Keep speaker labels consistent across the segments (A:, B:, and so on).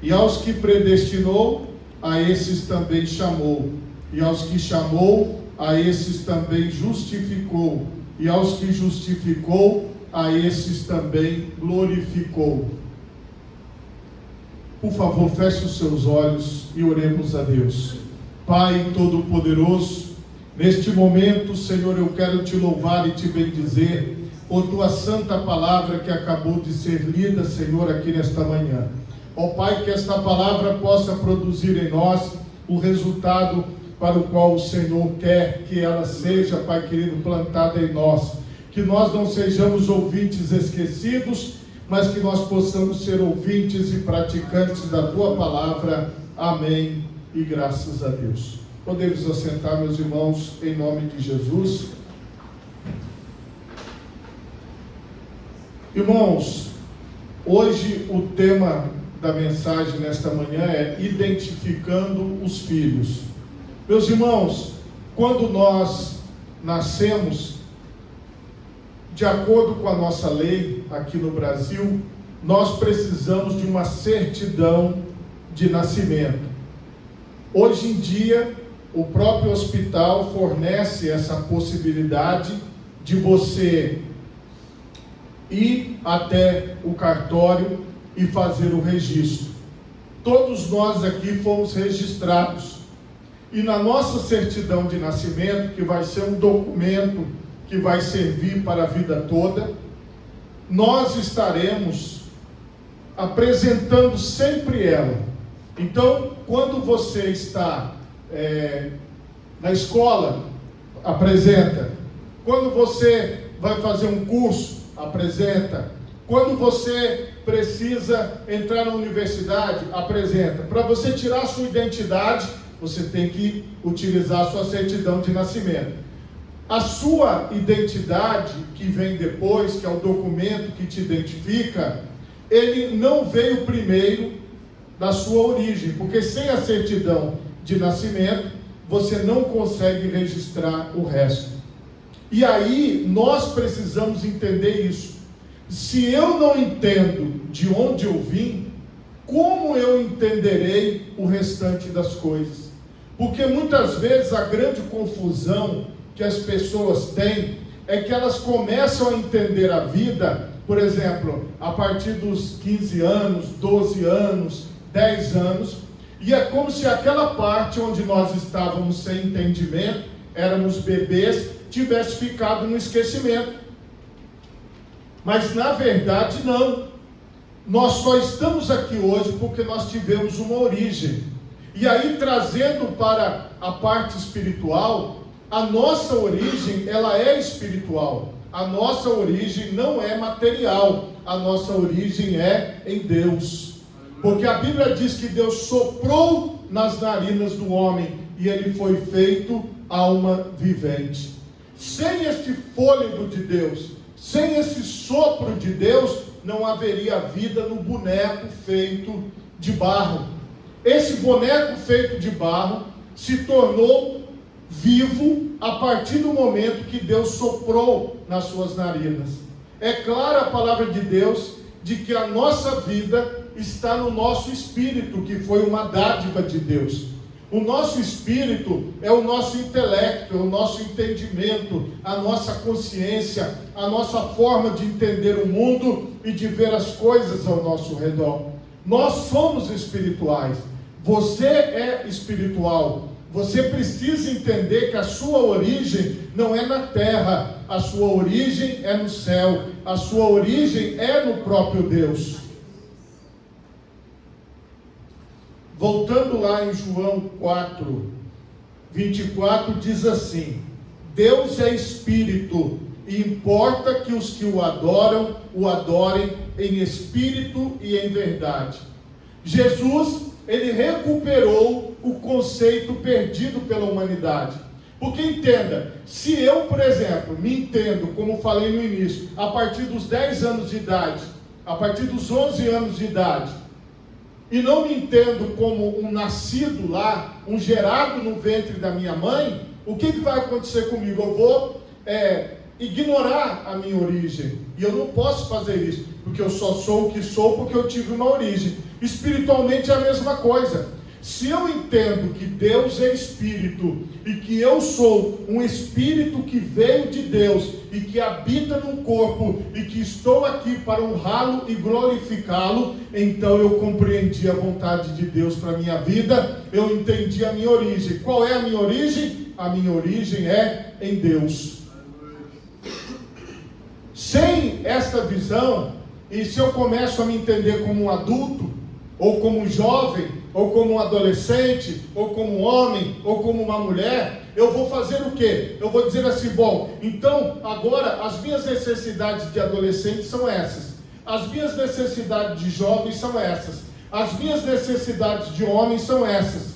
A: E aos que predestinou, a esses também chamou. E aos que chamou, a esses também justificou. E aos que justificou, a esses também glorificou. Por favor, feche os seus olhos e oremos a Deus. Pai Todo-Poderoso, neste momento, Senhor, eu quero te louvar e te bendizer por tua santa palavra que acabou de ser lida, Senhor, aqui nesta manhã. Ó Pai, que esta palavra possa produzir em nós o resultado para o qual o Senhor quer que ela seja, Pai querido, plantada em nós. Que nós não sejamos ouvintes esquecidos, mas que nós possamos ser ouvintes e praticantes da tua palavra. Amém e graças a Deus. Podemos assentar, meus irmãos, em nome de Jesus. Irmãos, hoje o tema da mensagem nesta manhã é identificando os filhos. Meus irmãos, quando nós nascemos, de acordo com a nossa lei aqui no Brasil, nós precisamos de uma certidão de nascimento. Hoje em dia, o próprio hospital fornece essa possibilidade de você ir até o cartório e fazer o registro. Todos nós aqui fomos registrados. E na nossa certidão de nascimento, que vai ser um documento que vai servir para a vida toda, nós estaremos apresentando sempre ela. Então, quando você está na escola, apresenta. Quando você vai fazer um curso, apresenta. Quando você precisa entrar na universidade, apresenta. Para você tirar a sua identidade, você tem que utilizar a sua certidão de nascimento. A sua identidade, que vem depois, que é o documento que te identifica, ele não veio primeiro da sua origem, porque sem a certidão de nascimento, você não consegue registrar o resto. E aí, nós precisamos entender isso. Se eu não entendo de onde eu vim, como eu entenderei o restante das coisas? Porque muitas vezes a grande confusão que as pessoas têm é que elas começam a entender a vida, por exemplo, a partir dos 15 anos, 12 anos, 10 anos, e é como se aquela parte onde nós estávamos sem entendimento, éramos bebês, tivesse ficado no esquecimento. Mas na verdade não. Nós só estamos aqui hoje porque nós tivemos uma origem. E aí, trazendo para a parte espiritual, a nossa origem, ela é espiritual. A nossa origem não é material. A nossa origem é em Deus. Porque a Bíblia diz que Deus soprou nas narinas do homem e ele foi feito alma vivente. Sem este fôlego de Deus, sem esse sopro de Deus, não haveria vida no boneco feito de barro. Esse boneco feito de barro se tornou vivo a partir do momento que Deus soprou nas suas narinas. É clara a palavra de Deus de que a nossa vida está no nosso espírito, que foi uma dádiva de Deus. O nosso espírito é o nosso intelecto, é o nosso entendimento, a nossa consciência, a nossa forma de entender o mundo e de ver as coisas ao nosso redor. Nós somos espirituais. Você é espiritual. Você precisa entender que a sua origem não é na terra, a sua origem é no céu, a sua origem é no próprio Deus. Voltando lá em João 4, 24, diz assim: Deus é espírito, e importa que os que o adoram, o adorem em espírito e em verdade. Jesus, ele recuperou o conceito perdido pela humanidade. Porque entenda, se eu, por exemplo, me entendo, como falei no início, a partir dos 10 anos de idade, a partir dos 11 anos de idade, e não me entendo como um nascido lá, um gerado no ventre da minha mãe, o que vai acontecer comigo? Eu vou ignorar a minha origem. E eu não posso fazer isso, porque eu só sou o que sou porque eu tive uma origem. Espiritualmente é a mesma coisa. Se eu entendo que Deus é Espírito e que eu sou um Espírito que veio de Deus e que habita num corpo e que estou aqui para honrá-lo e glorificá-lo, então eu compreendi a vontade de Deus para a minha vida, eu entendi a minha origem. Qual é a minha origem? A minha origem é em Deus. Sem esta visão, e se eu começo a me entender como um adulto, ou como um jovem, ou como um adolescente, ou como um homem, ou como uma mulher, eu vou fazer o quê? Eu vou dizer assim, bom, então agora as minhas necessidades de adolescente são essas, as minhas necessidades de jovem são essas, as minhas necessidades de homem são essas,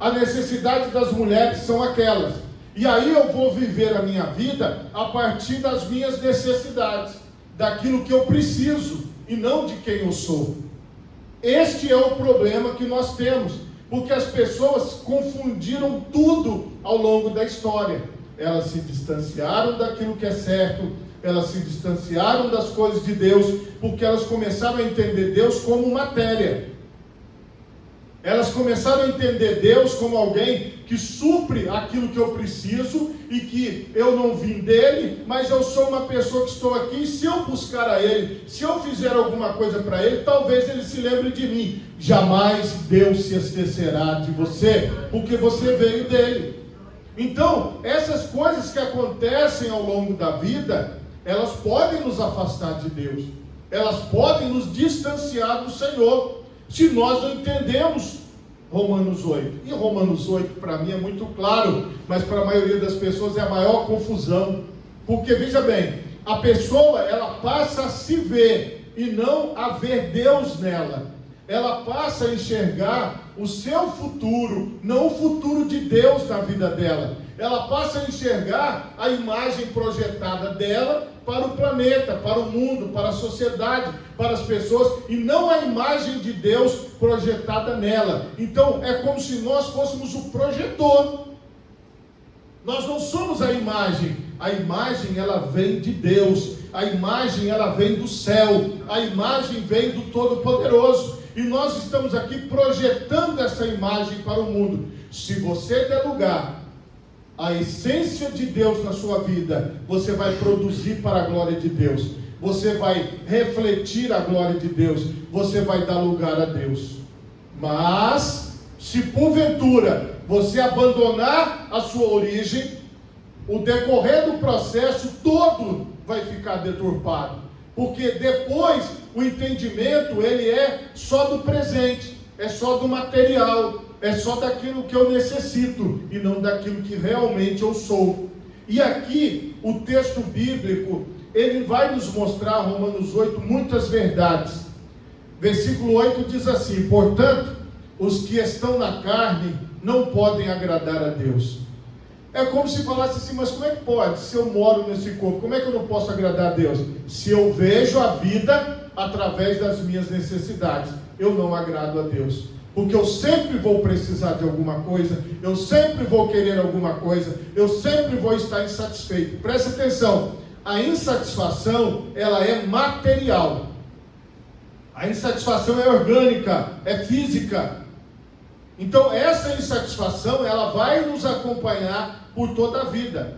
A: a necessidade das mulheres são aquelas, e aí eu vou viver a minha vida a partir das minhas necessidades, daquilo que eu preciso, e não de quem eu sou. Este é o problema que nós temos, porque as pessoas confundiram tudo ao longo da história. Elas se distanciaram daquilo que é certo, elas se distanciaram das coisas de Deus, porque elas começaram a entender Deus como matéria. Elas começaram a entender Deus como alguém que supre aquilo que eu preciso e que eu não vim dele, mas eu sou uma pessoa que estou aqui, e se eu buscar a ele, se eu fizer alguma coisa para ele, talvez ele se lembre de mim. Jamais Deus se esquecerá de você, porque você veio dele. Então, essas coisas que acontecem ao longo da vida, elas podem nos afastar de Deus, elas podem nos distanciar do Senhor, se nós não entendemos Romanos 8. E Romanos 8 para mim é muito claro, mas para a maioria das pessoas é a maior confusão. Porque veja bem, a pessoa ela passa a se ver e não a ver Deus nela. Ela passa a enxergar o seu futuro, não o futuro de Deus na vida dela. Ela passa a enxergar a imagem projetada dela para o planeta, para o mundo, para a sociedade, para as pessoas, e não a imagem de Deus projetada nela. Então é como se nós fôssemos o projetor. Nós não somos a imagem ela vem de Deus, a imagem ela vem do céu, a imagem vem do Todo-Poderoso, e nós estamos aqui projetando essa imagem para o mundo. Se você der lugar a essência de Deus na sua vida, você vai produzir para a glória de Deus, você vai refletir a glória de Deus, você vai dar lugar a Deus. Mas, se porventura você abandonar a sua origem, o decorrer do processo todo vai ficar deturpado, porque depois o entendimento ele é só do presente, é só do material, é só daquilo que eu necessito e não daquilo que realmente eu sou. E aqui o texto bíblico ele vai nos mostrar, Romanos 8, muitas verdades. Versículo 8 diz assim: portanto, os que estão na carne não podem agradar a Deus. É como se falasse assim, mas como é que pode? Se eu moro nesse corpo, como é que eu não posso agradar a Deus? Se eu vejo a vida através das minhas necessidades, eu não agrado a Deus. Porque eu sempre vou precisar de alguma coisa, eu sempre vou querer alguma coisa, eu sempre vou estar insatisfeito. Preste atenção, a insatisfação, ela é material. A insatisfação é orgânica, é física. Então essa insatisfação, ela vai nos acompanhar por toda a vida.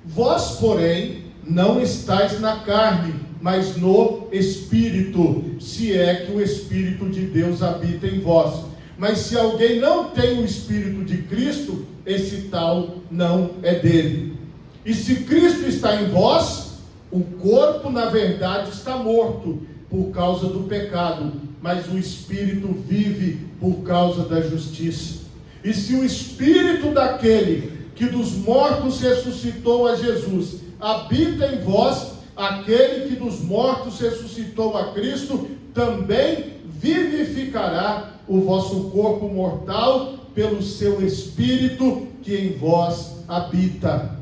A: Vós, porém, não estáis na carne, mas no Espírito, se é que o Espírito de Deus habita em vós. Mas se alguém não tem o Espírito de Cristo, esse tal não é dele. E se Cristo está em vós, o corpo na verdade está morto por causa do pecado, mas o Espírito vive por causa da justiça. E se o Espírito daquele que dos mortos ressuscitou a Jesus habita em vós, aquele que dos mortos ressuscitou a Cristo também vivificará o vosso corpo mortal pelo seu Espírito que em vós habita.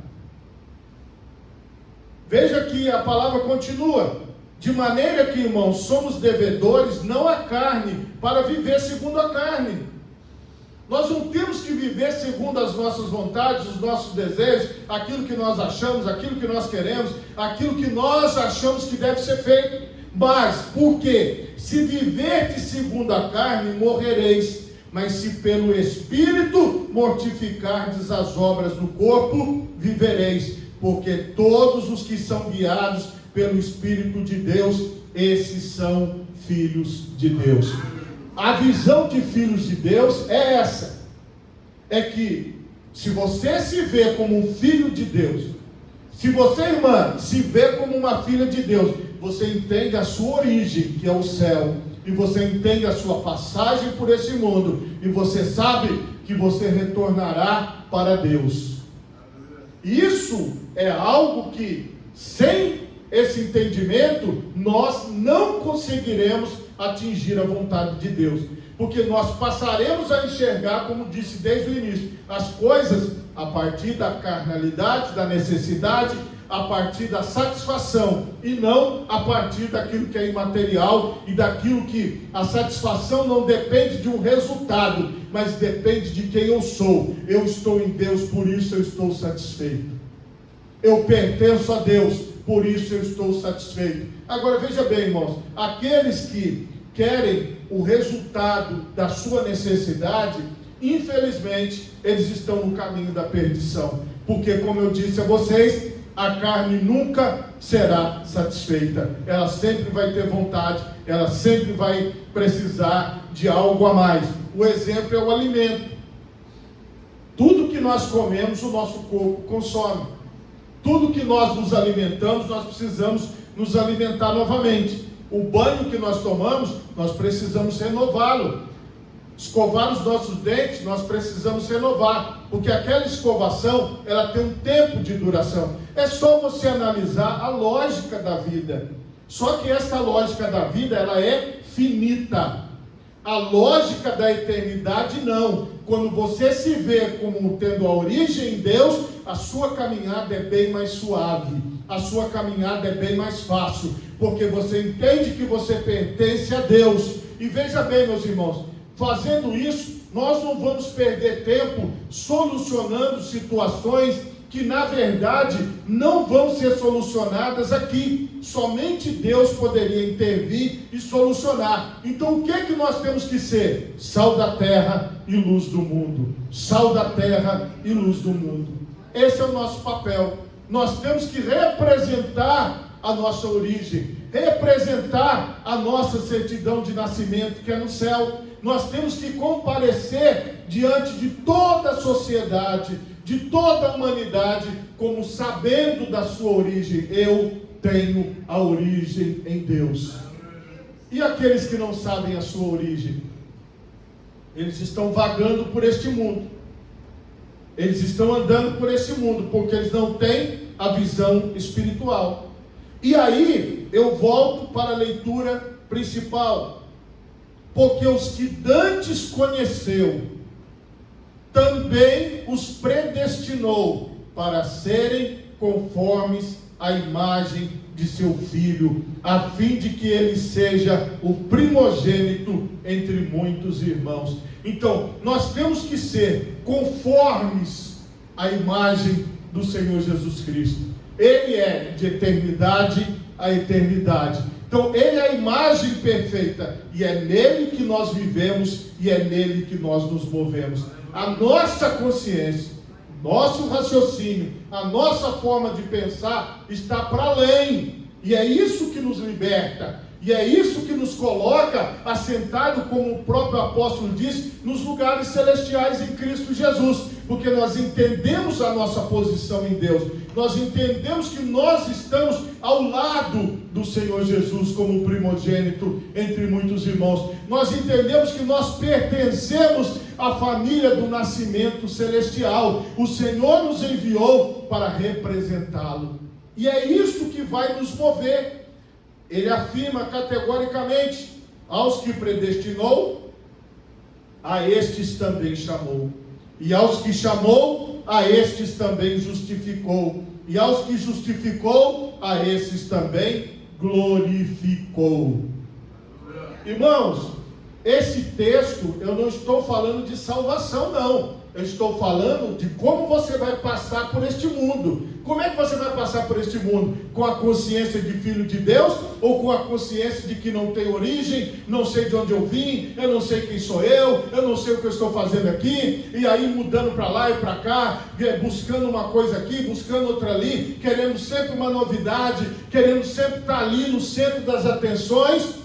A: Veja que a palavra continua: de maneira que, irmãos, somos devedores não à carne, para viver segundo a carne. Nós não temos que viver segundo as nossas vontades, os nossos desejos, aquilo que nós achamos, aquilo que nós queremos, aquilo que nós achamos que deve ser feito. Mas, por quê? Se viverdes segundo a carne, morrereis. Mas se pelo Espírito mortificardes as obras do corpo, vivereis. Porque todos os que são guiados pelo Espírito de Deus, esses são filhos de Deus. A visão de filhos de Deus é essa. É que, se você se vê como um filho de Deus, se você, irmã, se vê como uma filha de Deus, você entende a sua origem, que é o céu, e você entende a sua passagem por esse mundo, e você sabe que você retornará para Deus. Isso é algo que, sem esse entendimento, nós não conseguiremos atingir a vontade de Deus, porque nós passaremos a enxergar, como disse desde o início, as coisas a partir da carnalidade, da necessidade, a partir da satisfação, e não a partir daquilo que é imaterial, e daquilo que a satisfação não depende de um resultado, mas depende de quem eu sou. Eu estou em Deus, por isso eu estou satisfeito. Eu pertenço a Deus, por isso eu estou satisfeito. Agora veja bem, irmãos, aqueles que querem o resultado da sua necessidade, infelizmente, eles estão no caminho da perdição, porque, como eu disse a vocês, a carne nunca será satisfeita, ela sempre vai ter vontade, ela sempre vai precisar de algo a mais. O exemplo é o alimento. Tudo que nós comemos, o nosso corpo consome. Tudo que nós nos alimentamos, nós precisamos nos alimentar novamente. O banho que nós tomamos, nós precisamos renová-lo. Escovar os nossos dentes, nós precisamos renovar, porque aquela escovação, ela tem um tempo de duração. É só você analisar a lógica da vida. Só que esta lógica da vida, ela é finita. A lógica da eternidade não. Quando você se vê como tendo a origem em Deus, a sua caminhada é bem mais suave, a sua caminhada é bem mais fácil, porque você entende que você pertence a Deus. E veja bem, meus irmãos, fazendo isso, nós não vamos perder tempo solucionando situações que, na verdade, não vão ser solucionadas aqui. Somente Deus poderia intervir e solucionar. Então, o que é que nós temos que ser? Sal da terra e luz do mundo. Sal da terra e luz do mundo. Esse é o nosso papel. Nós temos que representar a nossa origem, representar a nossa certidão de nascimento, que é no céu. Nós temos que comparecer diante de toda a sociedade, de toda a humanidade, como sabendo da sua origem. Eu tenho a origem em Deus. E aqueles que não sabem a sua origem? Eles estão vagando por este mundo. Eles estão andando por este mundo, porque eles não têm a visão espiritual. E aí, eu volto para a leitura principal. Porque os que dantes conheceu, também os predestinou para serem conformes à imagem de seu Filho, a fim de que ele seja o primogênito entre muitos irmãos. Então, nós temos que ser conformes à imagem do Senhor Jesus Cristo. Ele é de eternidade a eternidade. Então, ele é a imagem perfeita, e é nele que nós vivemos, e é nele que nós nos movemos. A nossa consciência, nosso raciocínio, a nossa forma de pensar está para além, e é isso que nos liberta, e é isso que nos coloca assentado, como o próprio apóstolo diz, nos lugares celestiais em Cristo Jesus, porque nós entendemos a nossa posição em Deus, nós entendemos que nós estamos ao lado do Senhor Jesus como primogênito entre muitos irmãos, nós entendemos que nós pertencemos à família do nascimento celestial, o Senhor nos enviou para representá-lo, e é isso que vai nos mover. Ele afirma categoricamente: aos que predestinou, a estes também chamou, e aos que chamou, a estes também justificou, e aos que justificou, a esses também glorificou. Irmãos, esse texto, eu não estou falando de salvação, não. Eu estou falando de como você vai passar por este mundo. Como é que você vai passar por este mundo? Com a consciência de filho de Deus? Ou com a consciência de que não tem origem, não sei de onde eu vim, eu não sei quem sou eu não sei o que eu estou fazendo aqui, e aí mudando para lá e para cá, buscando uma coisa aqui, buscando outra ali, querendo sempre uma novidade, querendo sempre estar ali no centro das atenções.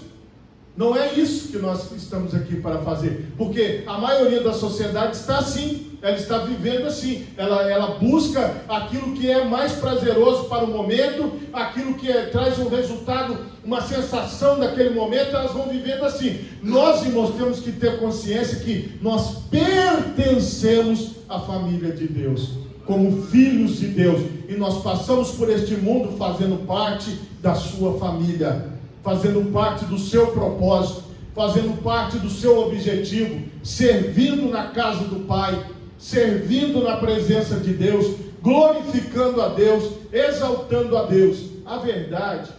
A: Não é isso que nós estamos aqui para fazer, porque a maioria da sociedade está assim, ela está vivendo assim, ela busca aquilo que é mais prazeroso para o momento, aquilo que traz um resultado, uma sensação daquele momento, elas vão vivendo assim. Nós, irmãos, temos que ter consciência que nós pertencemos à família de Deus, como filhos de Deus, e nós passamos por este mundo fazendo parte da sua família, fazendo parte do seu propósito, fazendo parte do seu objetivo, servindo na casa do Pai, servindo na presença de Deus, glorificando a Deus, exaltando a Deus. A verdade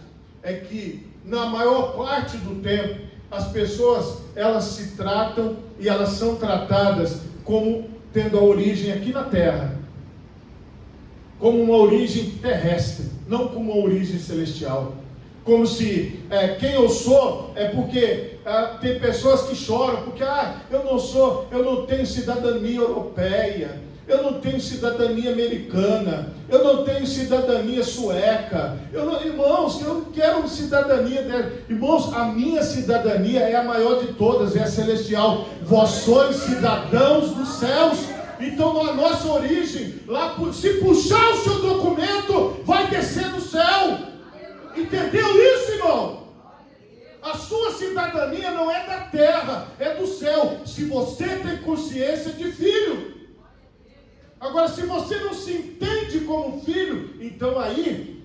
A: é que na maior parte do tempo as pessoas, elas se tratam e elas são tratadas como tendo a origem aqui na terra, como uma origem terrestre, não como uma origem celestial. Como se quem eu sou é porque tem pessoas que choram, porque eu não tenho cidadania europeia, eu não tenho cidadania americana, eu não tenho cidadania sueca, irmãos, eu não quero cidadania dela. Irmãos, a minha cidadania é a maior de todas, é a celestial. Vós sois cidadãos dos céus. Então a nossa origem, lá, se puxar o seu documento, vai descer do céu. Entendeu isso, irmão? A sua cidadania não é da terra, é do céu, se você tem consciência de filho. Agora, se você não se entende como filho, então aí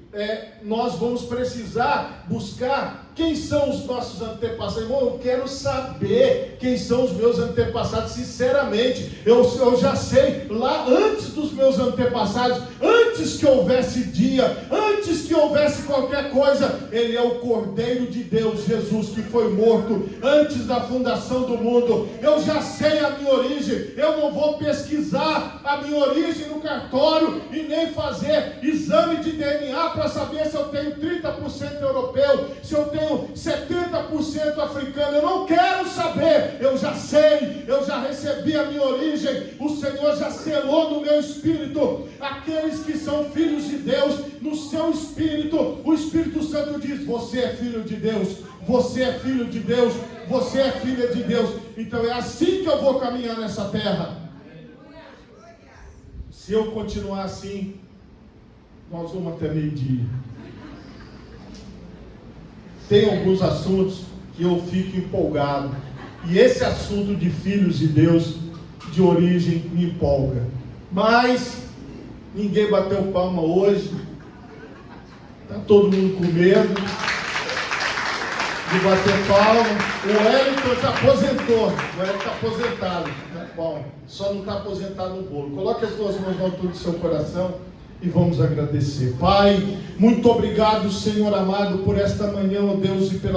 A: nós vamos precisar buscar quem são os nossos antepassados. Irmão, eu quero saber quem são os meus antepassados, sinceramente. Eu já sei, lá antes dos meus antepassados, antes que houvesse dia, antes que houvesse qualquer coisa, Ele é o Cordeiro de Deus, Jesus, que foi morto antes da fundação do mundo. Eu já sei a minha origem, eu não vou pesquisar a minha origem no cartório e nem fazer exame de DNA para saber se eu tenho 30% europeu, se eu tenho 70% africano. Eu não quero saber, eu já sei, eu já recebi a minha origem, o Senhor já selou no meu espírito. Aqueles que são filhos de Deus, no seu espírito, o Espírito Santo diz: você é filho de Deus, você é filho de Deus, você é filha de Deus. Então é assim que eu vou caminhar nessa terra. Se eu continuar assim, nós vamos até meio-dia. Tem alguns assuntos que eu fico empolgado, e esse assunto de filhos de Deus, de origem, me empolga. Mas ninguém bateu palma hoje, está todo mundo com medo de bater palma. O Wellington já aposentou, o Wellington está aposentado, tá bom, só não está aposentado no bolo. Coloque as duas mãos na altura do seu coração e vamos agradecer. Pai, muito obrigado, Senhor amado, por esta manhã, ó Deus, e pela